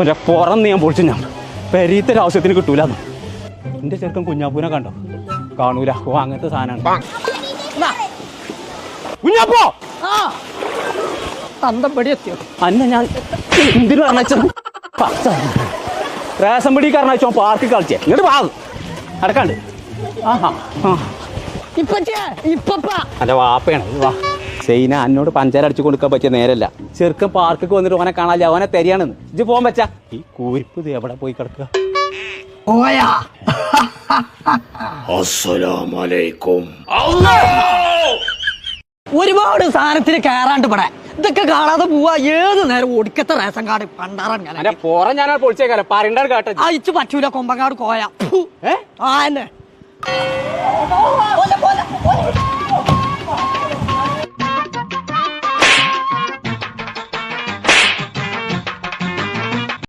ഒരു പുറന്ന് ഞാൻ പൊളിച്ചു ഞാൻ പെരീത്തൊരു ആവശ്യത്തിന് കിട്ടൂലെന്ന്. എന്റെ ചെറുക്കൻ കുഞ്ഞാപ്പൂനെ കണ്ടോ? കാണൂല. ഓ അങ്ങനത്തെ സാധനമാണ് കുഞ്ഞാപ്പോ. തന്തപ്പടി എത്തിയോ അന്ന ഞാൻ എന്തിനു പറഞ്ഞ റേഷൻ പിടി കാരണോ പാർക്കിൽ കളിച്ചേ. ഇങ്ങോട്ട് വാ അടക്കാണ്ട്. ആഹാ അല്ല വാപ്പയാണ്. വാ സൈന എന്നോട് പഞ്ചാര അടിച്ചു കൊടുക്കാൻ പറ്റിയ നേരല്ല. ചെറുക്കൻ പാർക്കൊക്കെ വന്നിട്ട് ഓനെ കാണാല്ല. ഓനെ തരികയാണെന്ന് ഇജ്ജ് പോകാൻ പറ്റാ. ഈ കൂരിപ്പ് ഇത് എവിടെ പോയി കിടക്കുക? ഒരുപാട് സാധനത്തിന് കയറാണ്ട് ഇവിടെ ഇതൊക്കെ കാണാതെ പോവാ. ഏത് നേരം ഒടുക്കത്തെ റേഷൻ കാർഡ് പണ്ടാറാൻ ഞാൻ പോറ ഞാൻ പൊളിച്ചേക്കാലോ. പറയണ്ടാണ് കേട്ടോ. അയച്ചു പറ്റൂല. കൊമ്പങ്ങാട് കോയ